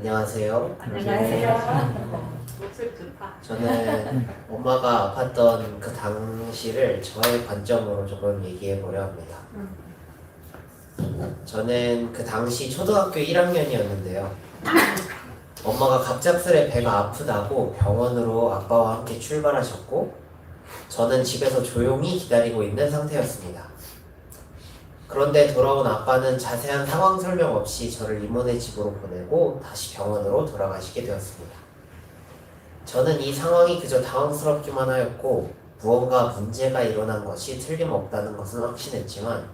안녕하세요. 안녕하세요. 목소리 좋다. 저는 엄마가 아팠던 그 당시를 저의 관점으로 조금 얘기해 보려 합니다. 저는 그 당시 초등학교 1학년이었는데요. 엄마가 갑작스레 배가 아프다고 병원으로 아빠와 함께 출발하셨고, 저는 집에서 조용히 기다리고 있는 상태였습니다. 그런데 돌아온 아빠는 자세한 상황 설명 없이 저를 이모네 집으로 보내고 다시 병원으로 돌아가시게 되었습니다. 저는 이 상황이 그저 당황스럽기만 하였고 무언가 문제가 일어난 것이 틀림없다는 것은 확신했지만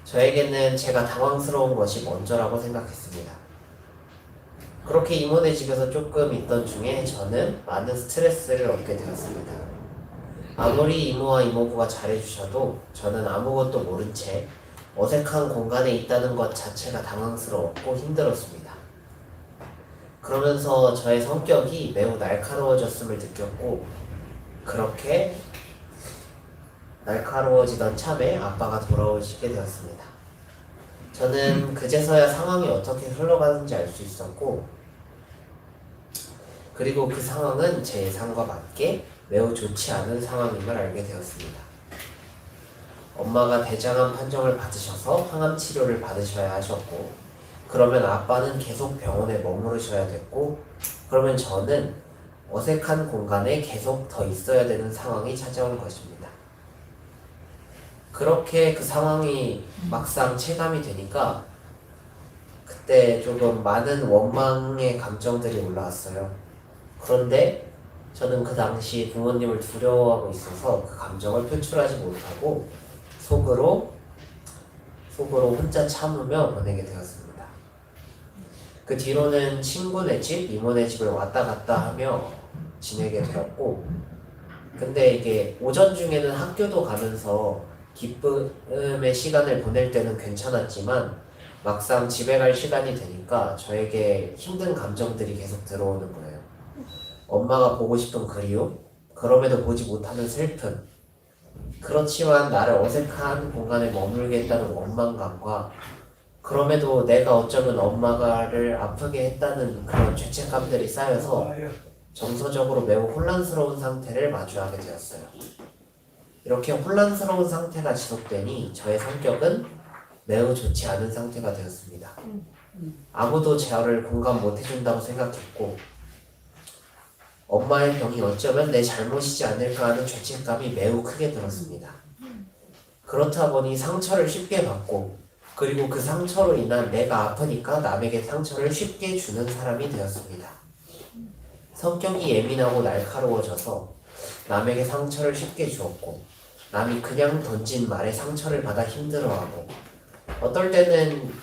저에게는 제가 당황스러운 것이 먼저라고 생각했습니다. 그렇게 이모네 집에서 조금 있던 중에 저는 많은 스트레스를 얻게 되었습니다. 아무리 이모와 이모부가 잘해주셔도 저는 아무것도 모른 채 어색한 공간에 있다는 것 자체가 당황스러웠고 힘들었습니다. 그러면서 저의 성격이 매우 날카로워졌음을 느꼈고, 그렇게 날카로워지던 참에 아빠가 돌아오시게 되었습니다. 저는 그제서야 상황이 어떻게 흘러가는지 알 수 있었고, 그리고 그 상황은 제 예상과 맞게 매우 좋지 않은 상황임을 알게 되었습니다. 엄마가 대장암 판정을 받으셔서 항암 치료를 받으셔야 하셨고, 그러면 아빠는 계속 병원에 머무르셔야 됐고, 그러면 저는 어색한 공간에 계속 더 있어야 되는 상황이 찾아온 것입니다. 그렇게 그 상황이 막상 체감이 되니까 그때 조금 많은 원망의 감정들이 올라왔어요. 그런데 저는 그 당시 부모님을 두려워하고 있어서 그 감정을 표출하지 못하고 속으로 혼자 참으며 보내게 되었습니다. 그 뒤로는 친구네 집, 이모네 집을 왔다 갔다 하며 지내게 되었고, 근데 이게 오전 중에는 학교도 가면서 기쁨의 시간을 보낼 때는 괜찮았지만 막상 집에 갈 시간이 되니까 저에게 힘든 감정들이 계속 들어오는 거예요. 엄마가 보고 싶은 그리움, 그럼에도 보지 못하는 슬픔, 그렇지만 나를 어색한 공간에 머물게 했다는 원망감과 그럼에도 내가 어쩌면 엄마를 아프게 했다는 그런 죄책감들이 쌓여서 정서적으로 매우 혼란스러운 상태를 마주하게 되었어요. 이렇게 혼란스러운 상태가 지속되니 저의 성격은 매우 좋지 않은 상태가 되었습니다. 아무도 저를 공감 못 해준다고 생각했고, 엄마의 병이 어쩌면 내 잘못이지 않을까 하는 죄책감이 매우 크게 들었습니다. 그렇다 보니 상처를 쉽게 받고, 그리고 그 상처로 인한 내가 아프니까 남에게 상처를 쉽게 주는 사람이 되었습니다. 성격이 예민하고 날카로워져서 남에게 상처를 쉽게 주었고, 남이 그냥 던진 말에 상처를 받아 힘들어하고, 어떨 때는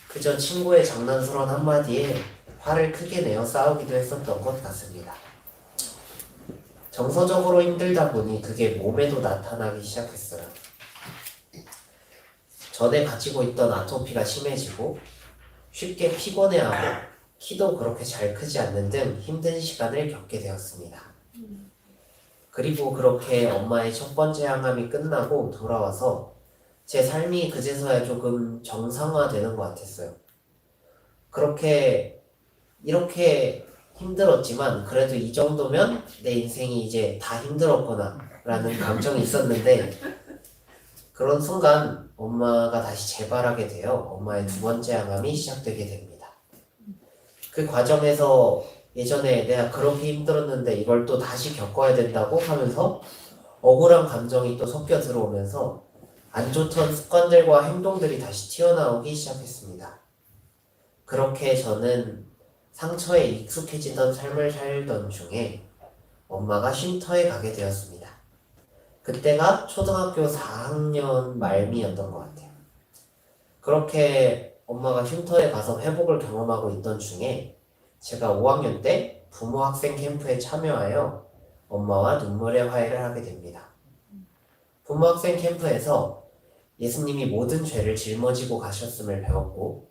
그저 친구의 장난스러운 한마디에 화를 크게 내어 싸우기도 했었던 것 같습니다. 정서적으로 힘들다 보니 그게 몸에도 나타나기 시작했어요. 전에 가지고 있던 아토피가 심해지고 쉽게 피곤해하고 키도 그렇게 잘 크지 않는 등 힘든 시간을 겪게 되었습니다. 그리고 그렇게 엄마의 첫 번째 항암이 끝나고 돌아와서 제 삶이 그제서야 조금 정상화되는 것 같았어요. 이렇게 힘들었지만 그래도 이 정도면 내 인생이 이제 다 힘들었구나 라는 감정이 있었는데, 그런 순간 엄마가 다시 재발하게 되어 엄마의 두 번째 항암이 시작되게 됩니다. 그 과정에서 예전에 내가 그렇게 힘들었는데 이걸 또 다시 겪어야 된다고 하면서 억울한 감정이 또 섞여 들어오면서 안 좋던 습관들과 행동들이 다시 튀어나오기 시작했습니다. 그렇게 저는 상처에 익숙해지던 삶을 살던 중에 엄마가 쉼터에 가게 되었습니다. 그때가 초등학교 4학년 말미였던 것 같아요. 그렇게 엄마가 쉼터에 가서 회복을 경험하고 있던 중에 제가 5학년 때 부모 학생 캠프에 참여하여 엄마와 눈물의 화해를 하게 됩니다. 부모 학생 캠프에서 예수님이 모든 죄를 짊어지고 가셨음을 배웠고,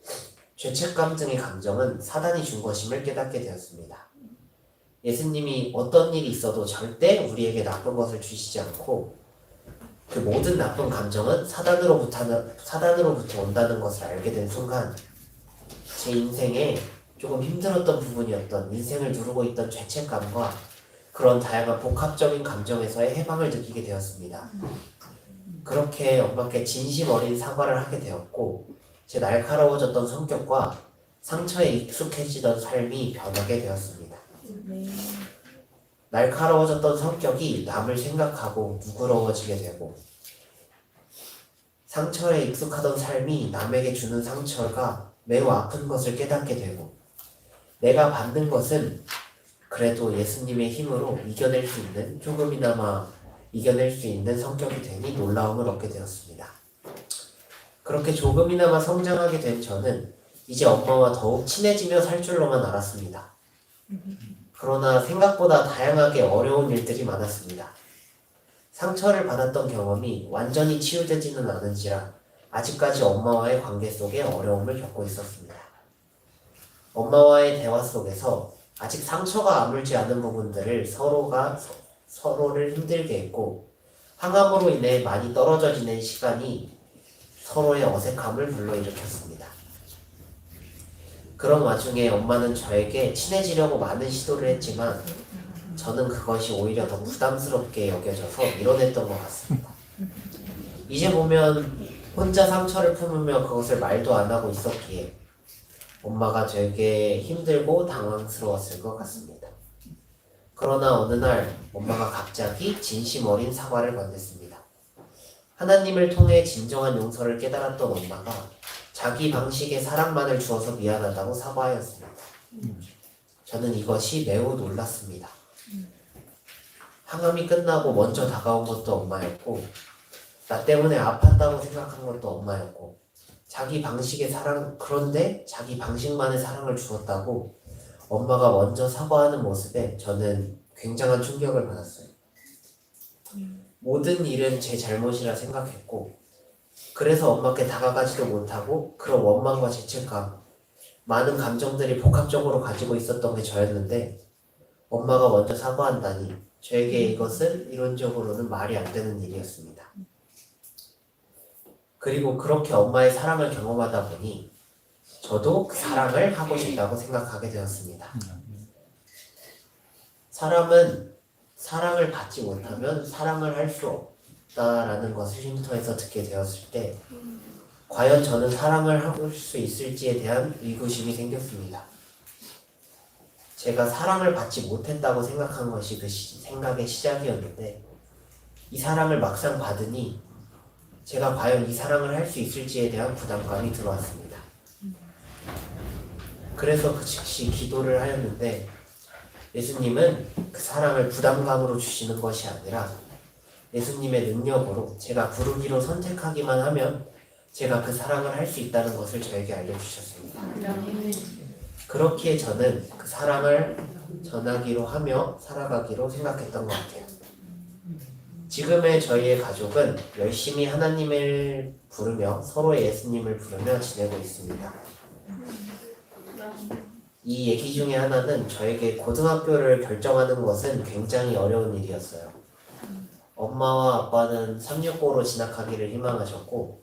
죄책감 등의 감정은 사단이 준 것임을 깨닫게 되었습니다. 예수님이 어떤 일이 있어도 절대 우리에게 나쁜 것을 주시지 않고, 그 모든 나쁜 감정은 사단으로부터 온다는 것을 알게 된 순간 제 인생에 조금 힘들었던 부분이었던 인생을 누르고 있던 죄책감과 그런 다양한 복합적인 감정에서의 해방을 느끼게 되었습니다. 그렇게 엄마께 진심 어린 사과를 하게 되었고 제 날카로워졌던 성격과 상처에 익숙해지던 삶이 변하게 되었습니다. 날카로워졌던 성격이 남을 생각하고 누그러워지게 되고 상처에 익숙하던 삶이 남에게 주는 상처가 매우 아픈 것을 깨닫게 되고 내가 받는 것은 그래도 예수님의 힘으로 이겨낼 수 있는 조금이나마 이겨낼 수 있는 성격이 되니 놀라움을 얻게 되었습니다. 그렇게 조금이나마 성장하게 된 저는 이제 엄마와 더욱 친해지며 살 줄로만 알았습니다. 그러나 생각보다 다양하게 어려운 일들이 많았습니다. 상처를 받았던 경험이 완전히 치유되지는 않은지라 아직까지 엄마와의 관계 속에 어려움을 겪고 있었습니다. 엄마와의 대화 속에서 아직 상처가 아물지 않은 부분들을 서로를 힘들게 했고 항암으로 인해 많이 떨어져 지낸 시간이 서로의 어색함을 불러일으켰습니다. 그런 와중에 엄마는 저에게 친해지려고 많은 시도를 했지만 저는 그것이 오히려 더 부담스럽게 여겨져서 밀어냈던 것 같습니다. 이제 보면 혼자 상처를 품으며 그것을 말도 안 하고 있었기에 엄마가 되게 힘들고 당황스러웠을 것 같습니다. 그러나 어느 날 엄마가 갑자기 진심 어린 사과를 건넸습니다. 하나님을 통해 진정한 용서를 깨달았던 엄마가 자기 방식의 사랑만을 주어서 미안하다고 사과하였습니다. 저는 이것이 매우 놀랐습니다. 항암이 끝나고 먼저 다가온 것도 엄마였고 나 때문에 아팠다고 생각한 것도 엄마였고 자기 방식의 사랑, 그런데 자기 방식만의 사랑을 주었다고 엄마가 먼저 사과하는 모습에 저는 굉장한 충격을 받았어요. 모든 일은 제 잘못이라 생각했고 그래서 엄마께 다가가지도 못하고 그런 원망과 죄책감, 많은 감정들이 복합적으로 가지고 있었던 게 저였는데 엄마가 먼저 사과한다니 저에게 이것은 이론적으로는 말이 안 되는 일이었습니다. 그리고 그렇게 엄마의 사랑을 경험하다 보니 저도 그 사랑을 하고 싶다고 생각하게 되었습니다. 사람은 사랑을 받지 못하면 사랑을 할 수 없다라는 것을 쉼터에서 듣게 되었을 때 과연 저는 사랑을 할 수 있을지에 대한 의구심이 생겼습니다. 제가 사랑을 받지 못했다고 생각한 것이 그 생각의 시작이었는데 이 사랑을 막상 받으니 제가 과연 이 사랑을 할 수 있을지에 대한 부담감이 들어왔습니다. 그래서 그 즉시 기도를 하였는데 예수님은 그 사랑을 부담감으로 주시는 것이 아니라 예수님의 능력으로 제가 부르기로 선택하기만 하면 제가 그 사랑을 할 수 있다는 것을 저에게 알려주셨습니다. 그렇기에 저는 그 사랑을 전하기로 하며 살아가기로 생각했던 것 같아요. 지금의 저희의 가족은 열심히 하나님을 부르며 서로의 예수님을 부르며 지내고 있습니다. 이 얘기 중에 하나는 저에게 고등학교를 결정하는 것은 굉장히 어려운 일이었어요. 엄마와 아빠는 365로 진학하기를 희망하셨고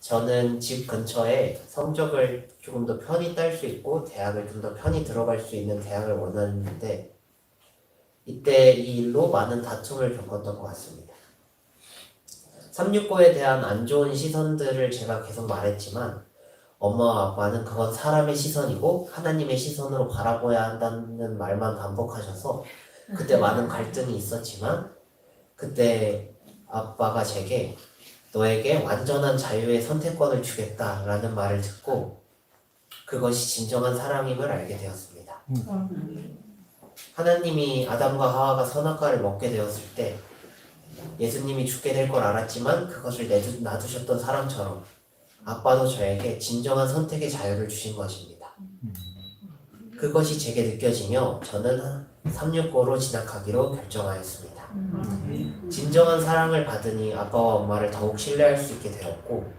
저는 집 근처에 성적을 조금 더 편히 딸 수 있고 대학을 좀 더 편히 들어갈 수 있는 대학을 원하는데 이때 이 일로 많은 다툼을 겪었던 것 같습니다. 365에 대한 안 좋은 시선들을 제가 계속 말했지만 엄마와 아빠는 그건 사람의 시선이고 하나님의 시선으로 바라봐야 한다는 말만 반복하셔서 그때 많은 갈등이 있었지만 그때 아빠가 제게 너에게 완전한 자유의 선택권을 주겠다라는 말을 듣고 그것이 진정한 사랑임을 알게 되었습니다. 하나님이 아담과 하와가 선악과를 먹게 되었을 때 예수님이 죽게 될 걸 알았지만 그것을 놔두셨던 사람처럼 아빠도 저에게 진정한 선택의 자유를 주신 것입니다. 그것이 제게 느껴지며 저는 365로 진학하기로 결정하였습니다. 진정한 사랑을 받으니 아빠와 엄마를 더욱 신뢰할 수 있게 되었고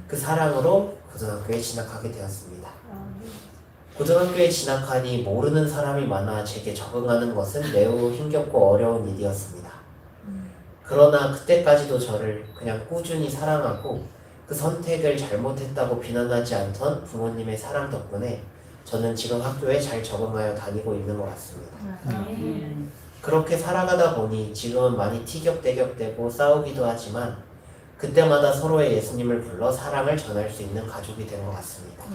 그 사랑으로 고등학교에 진학하게 되었습니다. 고등학교에 진학하니 모르는 사람이 많아 제게 적응하는 것은 매우 힘겹고 어려운 일이었습니다. 그러나 그때까지도 저를 그냥 꾸준히 사랑하고 그 선택을 잘못했다고 비난하지 않던 부모님의 사랑 덕분에 저는 지금 학교에 잘 적응하여 다니고 있는 것 같습니다. 그렇게 살아가다 보니 지금은 많이 티격태격되고 싸우기도 하지만 그때마다 서로의 예수님을 불러 사랑을 전할 수 있는 가족이 된 것 같습니다.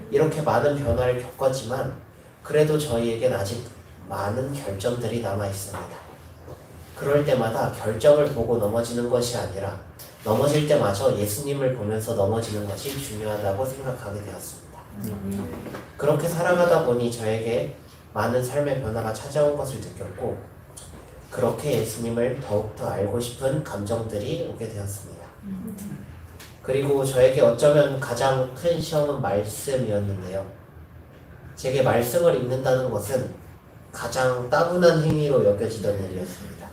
이렇게 많은 변화를 겪었지만 그래도 저희에겐 아직 많은 결점들이 남아 있습니다. 그럴 때마다 결점을 보고 넘어지는 것이 아니라 넘어질 때마저 예수님을 보면서 넘어지는 것이 중요하다고 생각하게 되었습니다. 그렇게 살아가다 보니 저에게 많은 삶의 변화가 찾아온 것을 느꼈고 그렇게 예수님을 더욱더 알고 싶은 감정들이 오게 되었습니다. 그리고 저에게 어쩌면 가장 큰 시험은 말씀이었는데요. 제게 말씀을 읽는다는 것은 가장 따분한 행위로 여겨지던 일이었습니다.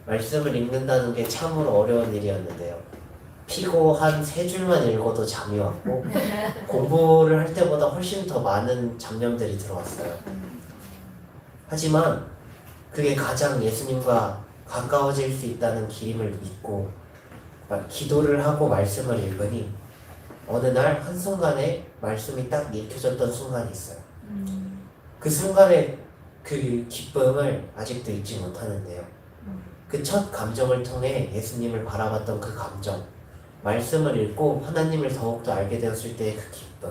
말씀을 읽는다는 게 참으로 어려운 일이었는데요. 피고 한 3줄만 읽어도 잠이 왔고 공부를 할 때보다 훨씬 더 많은 잡념들이 들어왔어요. 하지만 그게 가장 예수님과 가까워질 수 있다는 길임을 믿고 기도를 하고 말씀을 읽으니 어느 날 한순간에 말씀이 딱 읽혀졌던 순간이 있어요. 그 순간의 그 기쁨을 아직도 잊지 못하는데요. 그 첫 감정을 통해 예수님을 바라봤던 그 감정, 말씀을 읽고 하나님을 더욱더 알게 되었을 때의 그 기쁨,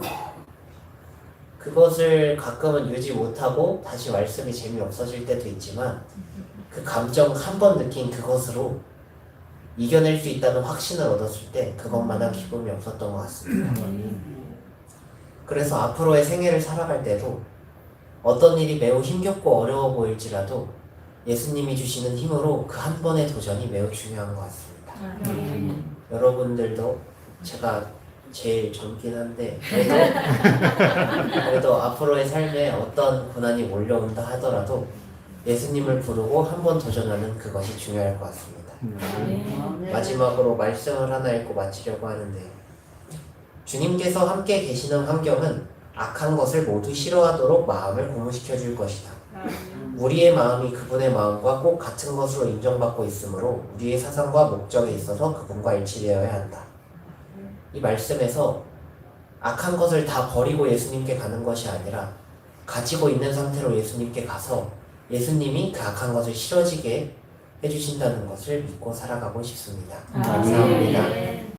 그것을 가끔은 유지 못하고 다시 말씀이 재미없어질 때도 있지만 그 감정 한 번 느낀 그것으로 이겨낼 수 있다는 확신을 얻었을 때 그것만한 기쁨이 없었던 것 같습니다. 그래서 앞으로의 생애를 살아갈 때도 어떤 일이 매우 힘겹고 어려워 보일지라도 예수님이 주시는 힘으로 그 한 번의 도전이 매우 중요한 것 같습니다. 여러분들도 제가 제일 젊긴 한데 그래도 앞으로의 삶에 어떤 고난이 몰려온다 하더라도 예수님을 부르고 한 번 도전하는 그것이 중요할 것 같습니다. 마지막으로 말씀을 하나 읽고 마치려고 하는데요. 주님께서 함께 계시는 환경은 악한 것을 모두 싫어하도록 마음을 고무시켜 줄 것이다. 우리의 마음이 그분의 마음과 꼭 같은 것으로 인정받고 있으므로 우리의 사상과 목적에 있어서 그분과 일치되어야 한다. 이 말씀에서 악한 것을 다 버리고 예수님께 가는 것이 아니라 가지고 있는 상태로 예수님께 가서 예수님이 그 악한 것을 싫어지게 해주신다는 것을 믿고 살아가고 싶습니다. 감사합니다.